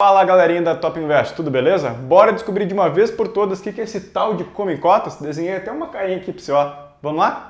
Fala galerinha da Top Invest, tudo beleza? Bora descobrir de uma vez por todas o que é esse tal de come cotas? Desenhei até uma carinha aqui para você, ó. Vamos lá?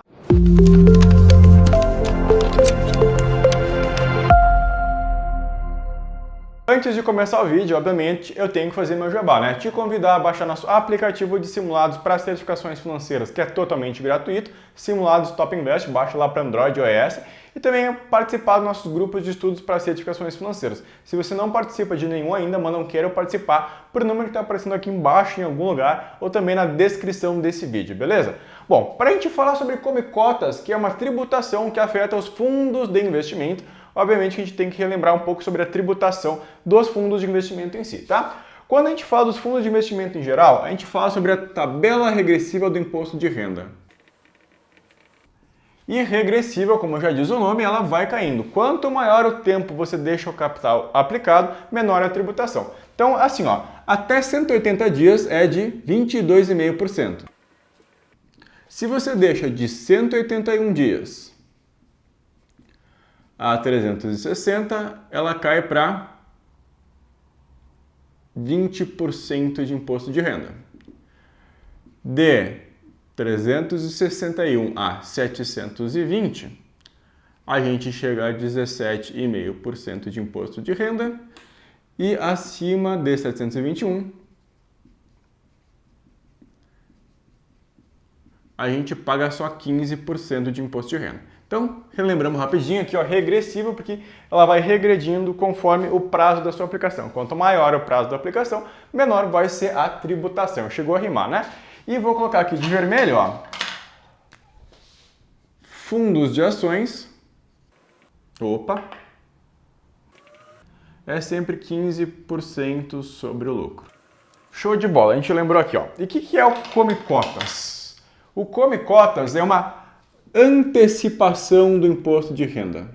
Antes de começar o vídeo, obviamente, eu tenho que fazer meu jabá, né? Te convidar a baixar nosso aplicativo de simulados para certificações financeiras, que é totalmente gratuito, Simulados Top Invest, baixa lá para Android e iOS, e também participar dos nossos grupos de estudos para certificações financeiras. Se você não participa de nenhum ainda, mas não queira participar, por número que está aparecendo aqui embaixo em algum lugar, ou também na descrição desse vídeo, beleza? Bom, para a gente falar sobre come cotas, que é uma tributação que afeta os fundos de investimento, obviamente que a gente tem que relembrar um pouco sobre a tributação dos fundos de investimento em si, tá? Quando a gente fala dos fundos de investimento em geral, a gente fala sobre a tabela regressiva do imposto de renda. E regressiva, como já diz o nome, ela vai caindo. Quanto maior o tempo você deixa o capital aplicado, menor a tributação. Então, assim, ó, até 180 dias é de 22,5%. Se você deixa de 181 dias a 360, ela cai para 20% de imposto de renda. De 361 a 720, a gente chega a 17,5% de imposto de renda. E acima de 721, a gente paga só 15% de imposto de renda. Então, relembramos rapidinho aqui, ó, regressiva, porque ela vai regredindo conforme o prazo da sua aplicação. Quanto maior o prazo da aplicação, menor vai ser a tributação. Chegou a rimar, né? E vou colocar aqui de vermelho, ó, fundos de ações. Opa! É sempre 15% sobre o lucro. Show de bola, a gente lembrou aqui, ó. E o que é o come cotas? O come cotas é uma antecipação do imposto de renda.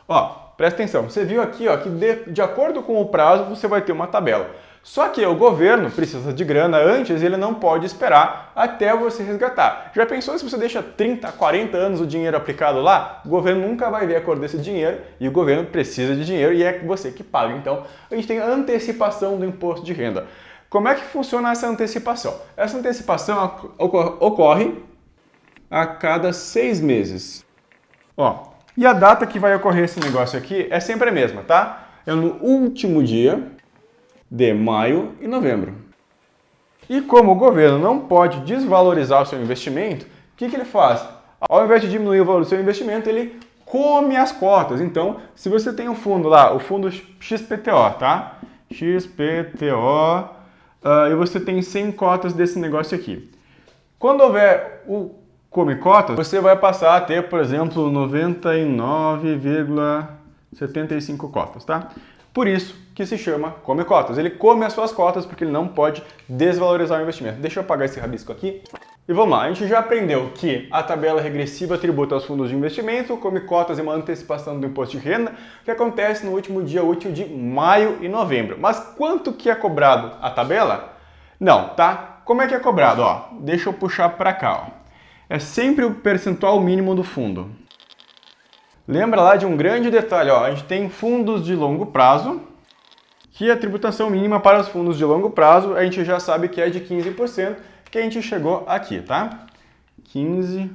Ó, presta atenção, você viu aqui, ó, que de acordo com o prazo você vai ter uma tabela. Só que o governo precisa de grana antes, ele não pode esperar até você resgatar. Já pensou se você deixa 30, 40 anos o dinheiro aplicado lá? O governo nunca vai ver a cor desse dinheiro e o governo precisa de dinheiro e é você que paga. Então, a gente tem a antecipação do imposto de renda. Como é que funciona essa antecipação? Essa antecipação ocorre a cada 6 meses. Ó, e a data que vai ocorrer esse negócio aqui é sempre a mesma, tá? É no último dia de maio e novembro. E como o governo não pode desvalorizar o seu investimento, o que ele faz? Ao invés de diminuir o valor do seu investimento, ele come as cotas. Então, se você tem um fundo lá, o fundo XPTO, tá? XPTO, e você tem 100 cotas desse negócio aqui. Quando houver o come cotas, você vai passar a ter, por exemplo, 99,75 cotas, tá? Por isso que se chama come cotas. Ele come as suas cotas porque ele não pode desvalorizar o investimento. Deixa eu apagar esse rabisco aqui. E vamos lá, a gente já aprendeu que a tabela regressiva tributa aos fundos de investimento, come cotas é uma antecipação do imposto de renda, que acontece no último dia útil de maio e novembro. Mas quanto que é cobrado a tabela? Não, tá? Como é que é cobrado? Ó, deixa eu puxar para cá, ó. É sempre o percentual mínimo do fundo. Lembra lá de um grande detalhe, ó, a gente tem fundos de longo prazo, que a tributação mínima para os fundos de longo prazo, a gente já sabe que é de 15%, que a gente chegou aqui, tá? 15%.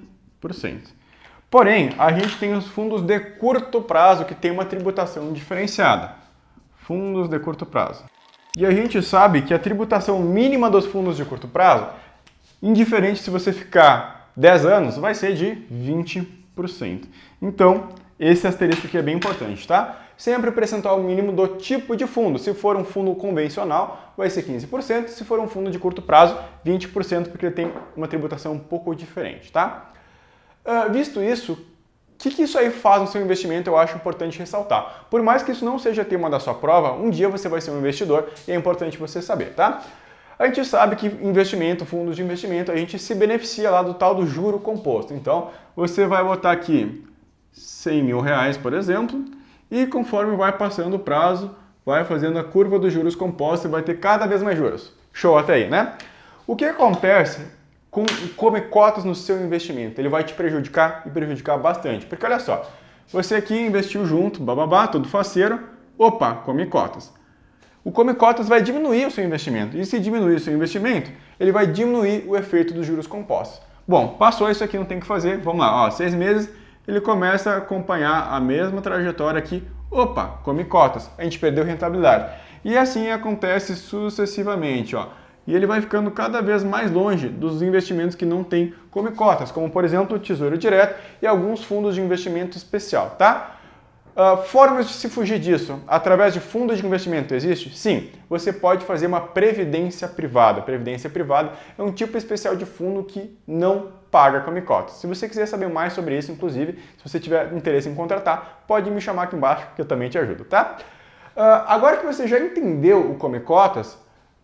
Porém, a gente tem os fundos de curto prazo, que tem uma tributação diferenciada. Fundos de curto prazo. E a gente sabe que a tributação mínima dos fundos de curto prazo, indiferente se você ficar 10 anos, vai ser de 20%. Então, esse asterisco aqui é bem importante, tá? Sempre o percentual mínimo do tipo de fundo. Se for um fundo convencional, vai ser 15%. Se for um fundo de curto prazo, 20%, porque ele tem uma tributação um pouco diferente, tá? Visto isso, o que isso aí faz no seu investimento, eu acho importante ressaltar. Por mais que isso não seja tema da sua prova, um dia você vai ser um investidor e é importante você saber, tá? A gente sabe que investimento, fundos de investimento, a gente se beneficia lá do tal do juro composto. Então, você vai botar aqui 100 mil reais, por exemplo, e conforme vai passando o prazo, vai fazendo a curva dos juros compostos e vai ter cada vez mais juros. Show até aí, né? O que acontece com come cotas no seu investimento? Ele vai te prejudicar e prejudicar bastante. Porque olha só, você aqui investiu junto, bababá, todo faceiro, Opa, come cotas. O come cotas vai diminuir o seu investimento. E se diminuir o seu investimento, ele vai diminuir o efeito dos juros compostos. Bom, passou isso aqui, não tem o que fazer. Vamos lá, ó, 6 meses, ele começa a acompanhar a mesma trajetória aqui. Opa, come cotas. A gente perdeu rentabilidade. E assim acontece sucessivamente, ó. E ele vai ficando cada vez mais longe dos investimentos que não tem come cotas, como por exemplo o Tesouro Direto e alguns fundos de investimento especial, tá? Formas de se fugir disso, através de fundos de investimento, existe? Sim, você pode fazer uma previdência privada. Previdência privada é um tipo especial de fundo que não paga come cotas. Se você quiser saber mais sobre isso, inclusive, se você tiver interesse em contratar, pode me chamar aqui embaixo que eu também te ajudo, tá? Agora que você já entendeu o come cotas,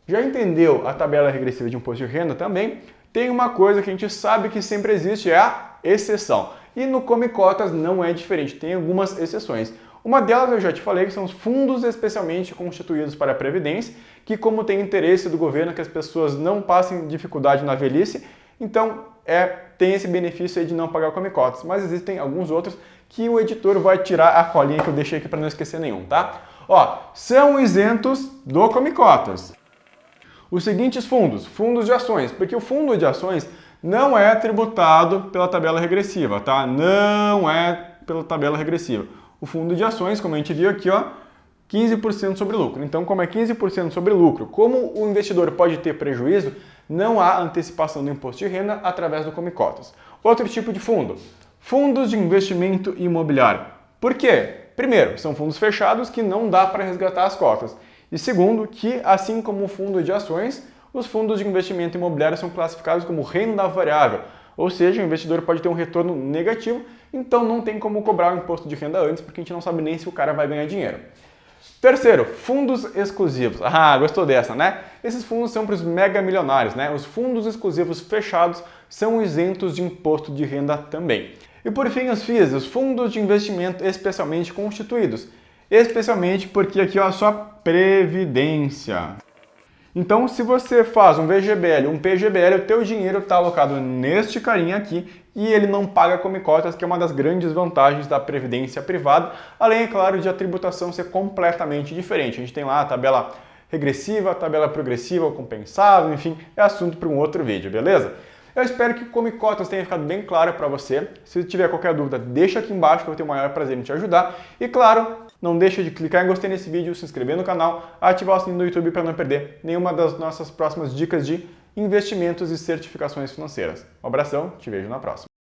já entendeu a tabela regressiva de imposto de renda também, tem uma coisa que a gente sabe que sempre existe, é a exceção. E no come cotas não é diferente, tem algumas exceções. Uma delas eu já te falei que são os fundos especialmente constituídos para a Previdência, que como tem interesse do governo que as pessoas não passem dificuldade na velhice, então tem esse benefício aí de não pagar come cotas. Mas existem alguns outros que o editor vai tirar a colinha que eu deixei aqui para não esquecer nenhum, tá? Ó, são isentos do come cotas os seguintes fundos, fundos de ações, porque o fundo de ações não é tributado pela tabela regressiva, tá? Não é pela tabela regressiva. O fundo de ações, como a gente viu aqui, ó, 15% sobre lucro. Então, como é 15% sobre lucro, como o investidor pode ter prejuízo, não há antecipação do imposto de renda através do come cotas. Outro tipo de fundo, fundos de investimento imobiliário. Por quê? Primeiro, são fundos fechados que não dá para resgatar as cotas. E segundo, que assim como o fundo de ações, os fundos de investimento imobiliário são classificados como renda variável, ou seja, o investidor pode ter um retorno negativo, então não tem como cobrar o imposto de renda antes, porque a gente não sabe nem se o cara vai ganhar dinheiro. Terceiro, fundos exclusivos. Ah, gostou dessa, né? Esses fundos são para os mega milionários, né? Os fundos exclusivos fechados são isentos de imposto de renda também. E por fim, os FIIs, os fundos de investimento especialmente constituídos. Especialmente porque aqui ó, só previdência. Então, se você faz um VGBL, um PGBL, o teu dinheiro está alocado neste carinha aqui e ele não paga come cotas, que é uma das grandes vantagens da previdência privada, além, é claro, de a tributação ser completamente diferente. A gente tem lá a tabela regressiva, a tabela progressiva, compensável, enfim, é assunto para um outro vídeo, beleza? Eu espero que o come cotas tenha ficado bem claro para você. Se tiver qualquer dúvida, deixa aqui embaixo que eu vou ter o maior prazer em te ajudar. E claro, não deixa de clicar em gostei nesse vídeo, se inscrever no canal, ativar o sininho do YouTube para não perder nenhuma das nossas próximas dicas de investimentos e certificações financeiras. Um abração, te vejo na próxima.